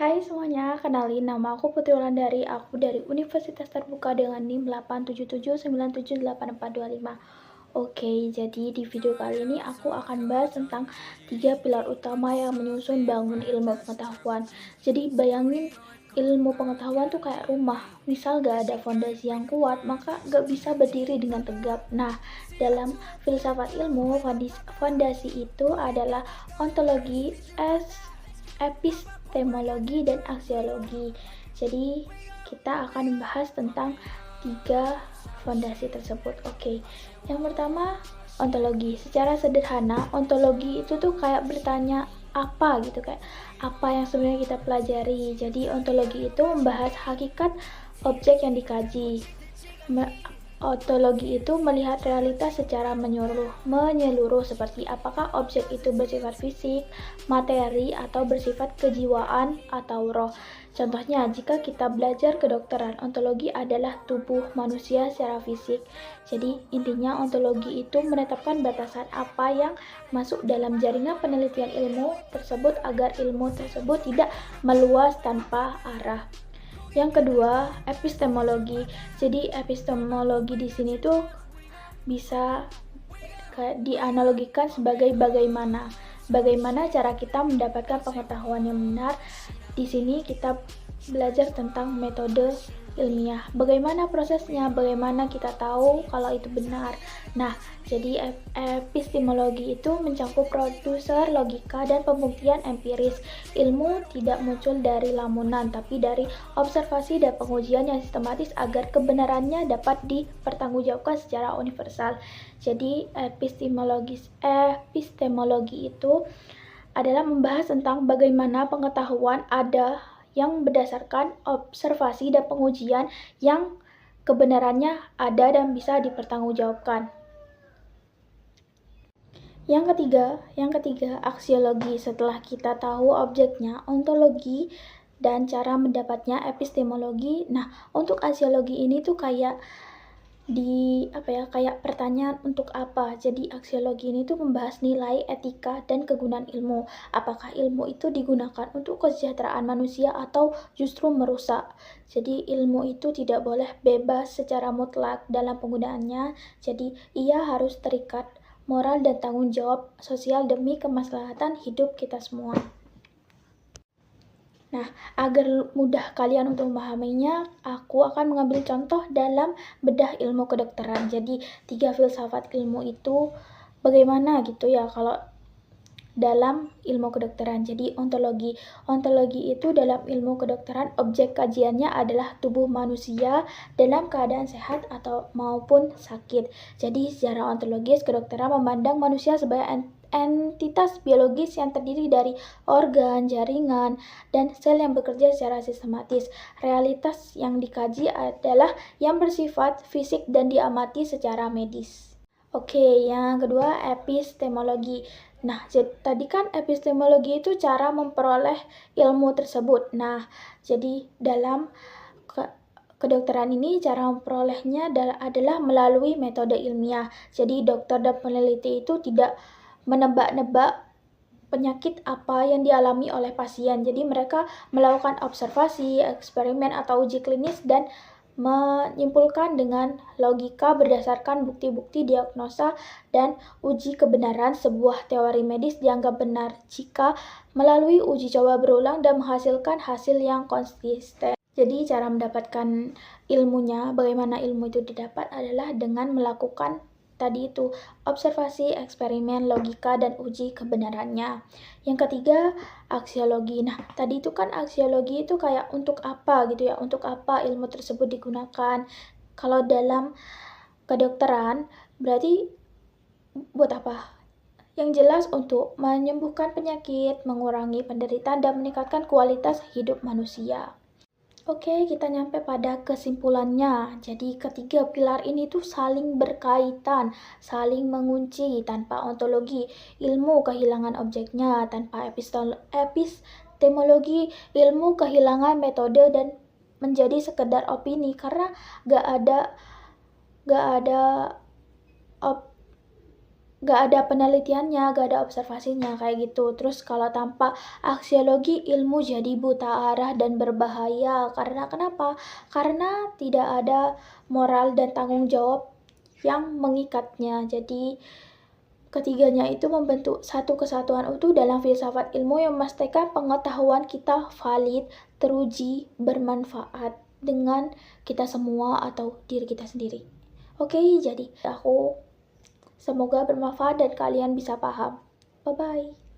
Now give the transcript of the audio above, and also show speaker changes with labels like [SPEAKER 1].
[SPEAKER 1] Hai semuanya, kenalin nama aku Putri Wulandari. Aku dari Universitas Terbuka dengan NIM 87797984425. Oke, jadi di video kali ini aku akan bahas tentang 3 pilar utama yang menyusun bangun ilmu pengetahuan. Jadi bayangin ilmu pengetahuan tuh kayak rumah. Misal gak ada fondasi yang kuat, maka gak bisa berdiri dengan tegap. Nah, dalam filsafat ilmu, fondasi itu adalah ontologi, epistemologi, dan aksiologi. Jadi kita akan membahas tentang 3 fondasi tersebut. Oke, yang pertama ontologi. Secara sederhana, ontologi itu tuh kayak bertanya apa gitu, kayak apa yang sebenarnya kita pelajari. Jadi ontologi itu membahas hakikat objek yang dikaji. Ontologi itu melihat realitas secara menyeluruh seperti apakah objek itu bersifat fisik, materi, atau bersifat kejiwaan atau roh. Contohnya, jika kita belajar kedokteran, ontologi adalah tubuh manusia secara fisik. Jadi, intinya ontologi itu menetapkan batasan apa yang masuk dalam jaringan penelitian ilmu tersebut agar ilmu tersebut tidak meluas tanpa arah. Yang kedua, epistemologi. Jadi epistemologi di sini tuh bisa dianalogikan sebagai bagaimana cara kita mendapatkan pengetahuan yang benar. Di sini kita belajar tentang metode ilmiah, bagaimana prosesnya, bagaimana kita tahu kalau itu benar. Nah, jadi epistemologi itu mencakup produser logika dan pembuktian empiris. Ilmu tidak muncul dari lamunan, tapi dari observasi dan pengujian yang sistematis agar kebenarannya dapat dipertanggungjawabkan secara universal. Jadi epistemologi itu adalah membahas tentang bagaimana pengetahuan ada yang berdasarkan observasi dan pengujian yang kebenarannya ada dan bisa dipertanggungjawabkan. Yang ketiga, aksiologi. Setelah kita tahu objeknya, ontologi, dan cara mendapatnya, epistemologi. Nah, untuk aksiologi ini tuh kayak kayak pertanyaan untuk apa. Jadi aksiologi ini tuh membahas nilai, etika, dan kegunaan ilmu. Apakah ilmu itu digunakan untuk kesejahteraan manusia atau justru merusak. Jadi ilmu itu tidak boleh bebas secara mutlak dalam penggunaannya. Jadi ia harus terikat moral dan tanggung jawab sosial demi kemaslahatan hidup kita semua. Nah, agar mudah kalian untuk memahaminya, aku akan mengambil contoh dalam bedah ilmu kedokteran. Jadi, 3 filsafat ilmu itu bagaimana gitu ya kalau dalam ilmu kedokteran. Jadi, ontologi. Ontologi itu dalam ilmu kedokteran, objek kajiannya adalah tubuh manusia dalam keadaan sehat atau maupun sakit. Jadi, secara ontologis, kedokteran memandang manusia sebagai entitas biologis yang terdiri dari organ, jaringan, dan sel yang bekerja secara sistematis. Realitas yang dikaji adalah yang bersifat fisik dan diamati secara medis. Oke, yang kedua epistemologi. Nah, tadi kan epistemologi itu cara memperoleh ilmu tersebut. Nah, jadi dalam kedokteran ini cara memperolehnya adalah melalui metode ilmiah. Jadi dokter dan peneliti itu tidak menebak-nebak penyakit apa yang dialami oleh pasien. Jadi mereka melakukan observasi, eksperimen, atau uji klinis dan menyimpulkan dengan logika berdasarkan bukti-bukti diagnosa dan uji kebenaran. Sebuah teori medis dianggap benar jika melalui uji coba berulang dan menghasilkan hasil yang konsisten. Jadi cara mendapatkan ilmunya, bagaimana ilmu itu didapat adalah dengan melakukan tadi itu observasi, eksperimen, logika, dan uji kebenarannya. Yang ketiga, aksiologi. Nah, tadi itu kan aksiologi itu kayak untuk apa gitu ya, untuk apa ilmu tersebut digunakan. Kalau dalam kedokteran berarti buat apa? Yang jelas untuk menyembuhkan penyakit, mengurangi penderitaan, dan meningkatkan kualitas hidup manusia. Oke, kita nyampe pada kesimpulannya. Jadi ketiga pilar ini tuh saling berkaitan, saling mengunci. Tanpa ontologi, ilmu kehilangan objeknya. Tanpa epistemologi, ilmu kehilangan metode dan menjadi sekedar opini karena gak ada gak ada penelitiannya, gak ada observasinya kayak gitu. Terus kalau tanpa aksiologi, ilmu jadi buta arah dan berbahaya. Karena kenapa? Karena tidak ada moral dan tanggung jawab yang mengikatnya. Jadi ketiganya itu membentuk satu kesatuan utuh dalam filsafat ilmu yang memastikan pengetahuan kita valid, teruji, bermanfaat dengan kita semua atau diri kita sendiri. Oke, jadi semoga bermanfaat dan kalian bisa paham. Bye-bye.